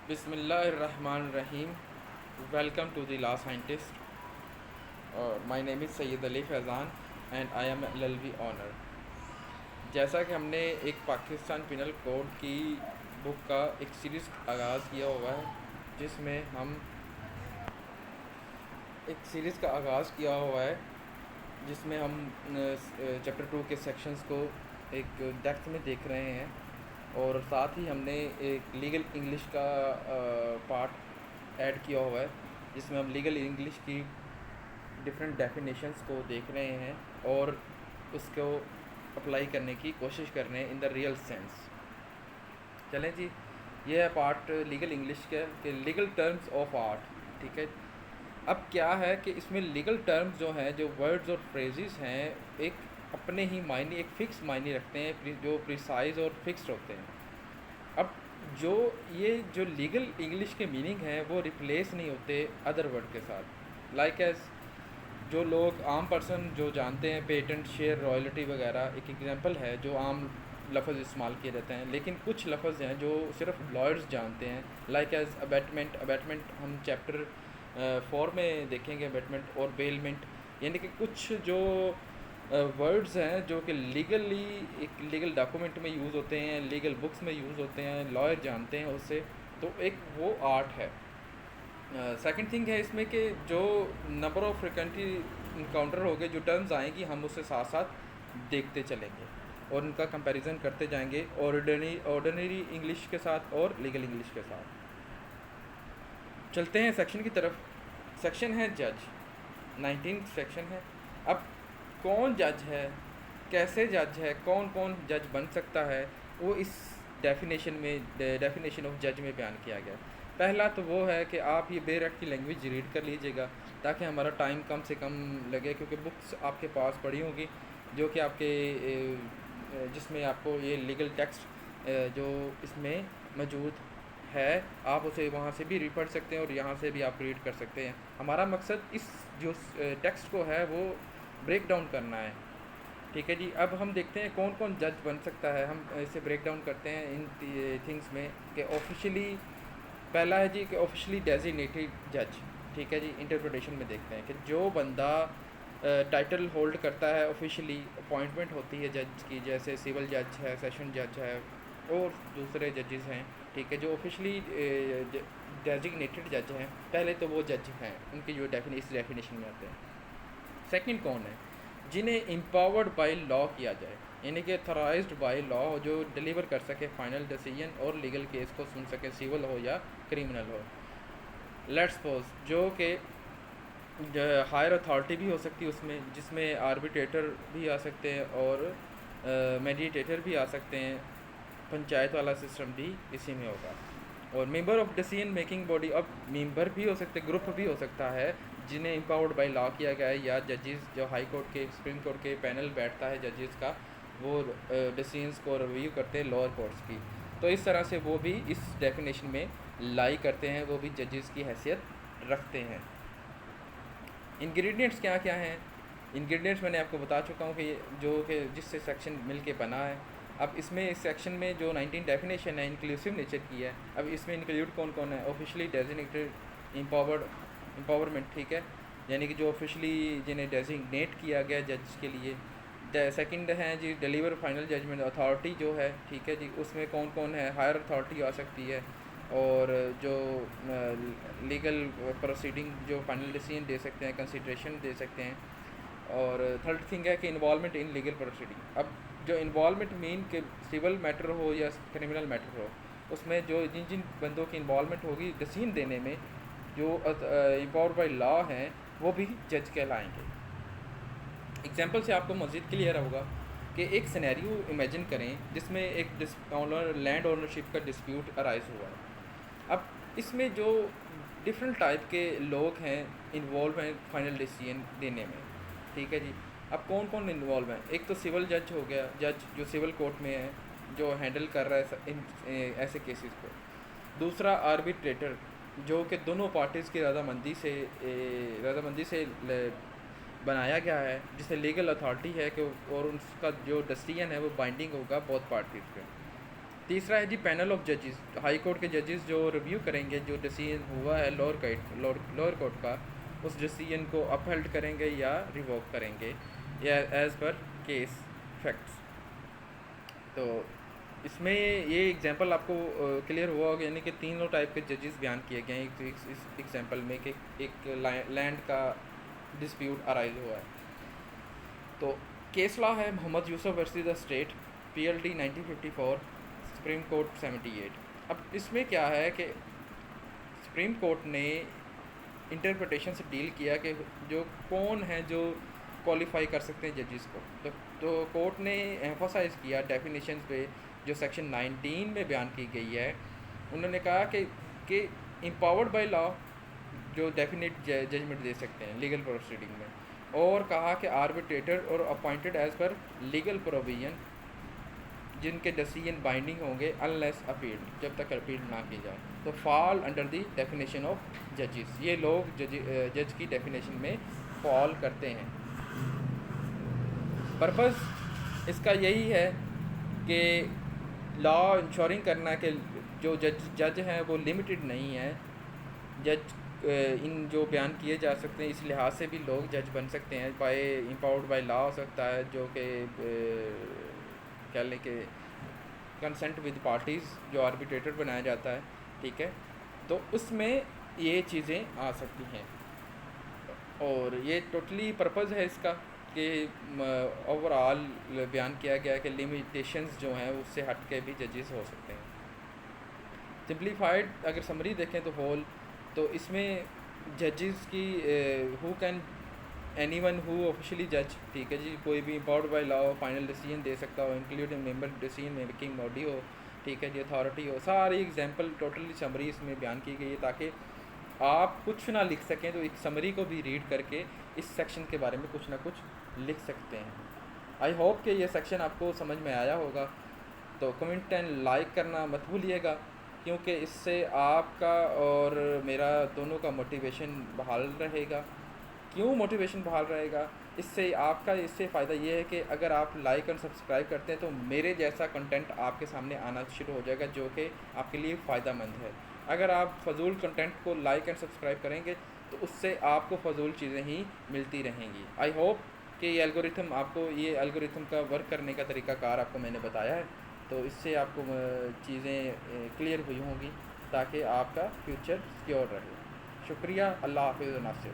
बिस्मिल्लाहिर्रहमानिर्रहीम। Welcome to the law scientist और my name is Syed Ali Faizan and I am LLB honour. जैसा कि हमने एक पाकिस्तान पिनल कोड की बुक का एक सीरीज़ आगाज़ किया हुआ है, जिसमें हम एक सीरीज़ का आगाज़ किया हुआ है जिसमें हम चैप्टर 2 के सेक्शंस को एक डेप्थ में देख रहे हैं, और साथ ही हमने एक लीगल इंग्लिश का पार्ट ऐड किया हुआ है जिसमें हम लीगल इंग्लिश की डिफरेंट डेफिनेशंस को देख रहे हैं और उसको अप्लाई करने की कोशिश कर रहे हैं इन द रियल सेंस। चलें जी, ये है पार्ट लीगल इंग्लिश के लीगल टर्म्स ऑफ आर्ट। ठीक है, अब क्या है कि इसमें लीगल टर्म्स जो हैं, जो वर्ड्स और फ्रेजेस हैं, एक अपने ही मायने, एक फ़िक्स मायने रखते हैं जो प्रिसाइज और फिक्स्ड होते हैं। अब जो ये जो लीगल इंग्लिश के मीनिंग हैं वो रिप्लेस नहीं होते अदर वर्ड के साथ। लाइक एज जो लोग आम पर्सन जो जानते हैं, पेटेंट, शेयर, रॉयल्टी वगैरह एक एग्जांपल है जो आम लफ्ज़ इस्तेमाल किए जाते हैं, लेकिन कुछ लफ्ज़ हैं जो सिर्फ लॉयर्स जानते हैं। Like as abatement. अबैटमेंट हम चैप्टर 4 में देखेंगे, अबैटमेंट और बेलमेंट, यानी कि कुछ जो वर्ड्स हैं जो कि लीगली एक लीगल डॉक्यूमेंट में यूज़ होते हैं, लीगल बुक्स में यूज़ होते हैं, लॉयर जानते हैं उससे, तो एक वो आर्ट है। सेकंड थिंग है इसमें कि जो नंबर ऑफ़ फ्रिक्वेंटली इनकाउंटर हो गए, जो टर्म्स आएंगी हम उससे साथ साथ देखते चलेंगे और उनका कंपैरिजन करते जाएंगे ऑर्डिनरी इंग्लिश के साथ और लीगल इंग्लिश के साथ। चलते हैं सेक्शन की तरफ। सेक्शन है जज, 19 सेक्शन है। अब कौन जज है, कैसे जज है, कौन कौन जज बन सकता है, वो इस डेफिनेशन ऑफ जज में बयान किया गया। पहला तो वो है कि आप ये बेरख की लैंग्वेज रीड कर लीजिएगा ताकि हमारा टाइम कम से कम लगे, क्योंकि बुक्स आपके पास पड़ी होंगी जो कि आपके जिसमें आपको ये लीगल टेक्स्ट जो इसमें मौजूद है, आप उसे वहाँ से भी रीड पढ़ सकते हैं और यहाँ से भी आप रीड कर सकते हैं। हमारा मकसद इस जो टेक्स्ट को है वो ब्रेक डाउन करना है। ठीक है जी, अब हम देखते हैं कौन कौन जज बन सकता है। हम इसे ब्रेक डाउन करते हैं इन थिंग्स में कि ऑफिशियली, पहला है जी कि ऑफिशियली डेजिग्नेटेड जज। ठीक है जी, इंटरप्रिटेशन में देखते हैं कि जो बंदा टाइटल होल्ड करता है, ऑफिशियली अपॉइंटमेंट होती है जज की, जैसे सिविल जज है, सेशन जज है और दूसरे जजेस हैं। ठीक है, जो ऑफिशियली डेजिग्नेटेड जज हैं, पहले तो वो जज हैं, उनकी जो इस डेफिनेशन में आते हैं। सेकंड कौन है, जिन्हें एम्पावर्ड बाय लॉ किया जाए, यानी कि अथॉराइज्ड बाय लॉ, जो डिलीवर कर सके फाइनल डिसीजन और लीगल केस को सुन सके, सिविल हो या क्रिमिनल हो। लेट्स सपोज जो कि हायर अथॉरिटी भी हो सकती है उसमें, जिसमें आर्बिट्रेटर भी आ सकते हैं और मेडिएटर भी आ सकते हैं, पंचायत वाला सिस्टम भी इसी में होगा। और member of decision making body, अब मेंबर भी हो सकते, ग्रुप भी हो सकता है जिन्हें एम्पावर्ड बाय लॉ किया गया है, या जजेस जो हाई कोर्ट के, सुप्रीम कोर्ट के पैनल बैठता है जजेस का, वो डिसीजंस को रिव्यू करते हैं लोअर कोर्ट्स की, तो इस तरह से वो भी इस डेफिनेशन में लाई करते हैं, वो भी जजेस की हैसियत रखते हैं। इंग्रेडिएंट्स क्या क्या हैं, इंग्रेडिएंट्स मैंने आपको बता चुका हूँ कि जो कि जिससे सेक्शन मिल के बना है। अब इसमें इस सेक्शन में जो 19 डेफिनेशन है इंक्लूसिव नेचर की है। अब इसमें इंक्लूड कौन कौन है, ऑफिशियली डेजिग्नेटेड एम्पावरमेंट, ठीक है, यानी कि जो ऑफिशियली जिन्हें डेजिग्नेट किया गया जज के लिए। सेकंड है जी डिलीवर फाइनल जजमेंट अथॉरिटी जो है, ठीक है जी, उसमें कौन कौन है, हायर अथॉरिटी आ सकती है, और जो लीगल प्रोसीडिंग जो फाइनल डिसीजन दे सकते हैं, कंसिड्रेशन दे सकते हैं। और थर्ड थिंग है कि इन्वॉल्वमेंट इन लीगल प्रोसीडिंग। अब जो इन्वॉल्वमेंट मीन के सिविल मैटर हो या क्रिमिनल मैटर हो, उसमें जो जिन जिन बंदों की इन्वॉल्वमेंट होगी डिसीजन देने में, जो एम्पावर्ड बाय लॉ हैं, वो भी जज कहलाएंगे। एग्जाम्पल से आपको मज़ीद क्लियर होगा कि एक सिनेरियो इमेजिन करें जिसमें एक लैंड ओनरशिप का डिस्प्यूट अराइज हुआ है। अब इसमें जो डिफरेंट टाइप के लोग हैं इन्वॉल्व हैं फाइनल डिसीजन देने में, ठीक है जी। अब कौन कौन इन्वॉल्व हैं, एक तो सिविल जज हो गया, जज जो सिविल कोर्ट में है, जो हैंडल कर रहा है ऐसे केसेस को। दूसरा आर्बिट्रेटर, जो कि दोनों पार्टीज़ की रजामंदी से बनाया गया है, जिसे लीगल अथॉरिटी है कि और उसका जो डिसीजन है वो बाइंडिंग होगा बहुत पार्टीज़ पे। तीसरा है जी पैनल ऑफ जजेस, हाई कोर्ट के जजेस जो रिव्यू करेंगे जो डिसीजन हुआ है लोअर कोर्ट का, उस डिसीजन को अपहेल्ड करेंगे या रिवोक करेंगे या एज़ पर केस फैक्ट्स। तो इसमें ये एग्जांपल आपको क्लियर हुआ होगा, यानी कि तीनों टाइप के जजेस बयान किए गए हैं इस एग्जांपल में कि एक लैंड का डिस्प्यूट अराइज हुआ है। तो केस लॉ है Mohammad Yusuf versus the state, PLT 1954, supreme court 78। अब इसमें क्या है कि सुप्रीम कोर्ट ने इंटरप्रिटेशन से डील किया कि जो कौन है जो क्वालिफाई कर सकते हैं जजेस को। तो कोर्ट ने एम्फोसाइज़ किया डेफिनेशन पे जो सेक्शन 19 में बयान की गई है। उन्होंने कहा कि एम्पावर्ड बाय लॉ जो डेफिनेट जजमेंट दे सकते हैं लीगल प्रोसीडिंग में, और कहा कि आर्बिट्रेटर और appointed as per legal provision जिनके डिसीजन बाइंडिंग होंगे अनलेस अपील्ड, जब तक अपील ना की जाए, तो fall under the definition of जजेस। ये लोग जज की डेफिनेशन में फॉल करते हैं। पर्पस इसका यही है कि लॉ इंश्योरिंग करना कि जो जज हैं वो लिमिटेड नहीं है। जज इन जो बयान किए जा सकते हैं इस लिहाज से भी लोग जज बन सकते हैं, बाय एम्पावर्ड बाय लॉ हो सकता है, जो कि कह लें कि कंसेंट विद पार्टीज़ जो आर्बिट्रेटर बनाया जाता है, ठीक है, तो उसमें ये चीज़ें आ सकती हैं। और ये टोटली पर्पज़ है इसका कि ओवरऑल बयान किया गया कि लिमिटेशंस जो हैं उससे हट के भी जजेस हो सकते हैं। सिंप्लीफाइड अगर समरी देखें तो होल, तो इसमें जजेस की who can anyone who officially जज, ठीक है जी, कोई भी empowered by law final decision दे सकता हो, including member decision making body हो, ठीक है जी, अथॉरिटी हो, सारी एग्जांपल टोटली समरी इसमें बयान की गई है ताकि आप कुछ ना लिख सकें तो एक समरी को भी रीड करके इस सेक्शन के बारे में कुछ ना कुछ लिख सकते हैं। आई होप कि ये सेक्शन आपको समझ में आया होगा। तो कमेंट एंड लाइक करना मत भूलिएगा, क्योंकि इससे आपका और मेरा दोनों का मोटिवेशन बहाल रहेगा। क्यों मोटिवेशन बहाल रहेगा? इससे आपका इससे फ़ायदा ये है कि अगर आप लाइक और सब्सक्राइब करते हैं तो मेरे जैसा कंटेंट आपके सामने आना शुरू हो जाएगा जो कि आपके लिए फ़ायदेमंद है। अगर आप फ़जूल कंटेंट को लाइक एंड सब्सक्राइब करेंगे तो उससे आपको फ़जूल चीज़ें ही मिलती रहेंगी। आई होप कि ये एल्गोरिथम आपको, ये एल्गोरिथम का वर्क करने का तरीक़ाकार आपको मैंने बताया है, तो इससे आपको चीज़ें क्लियर हुई होंगी ताकि आपका फ्यूचर सिक्योर रहे। शुक्रिया। अल्लाह हाफ़िज़ नासिर।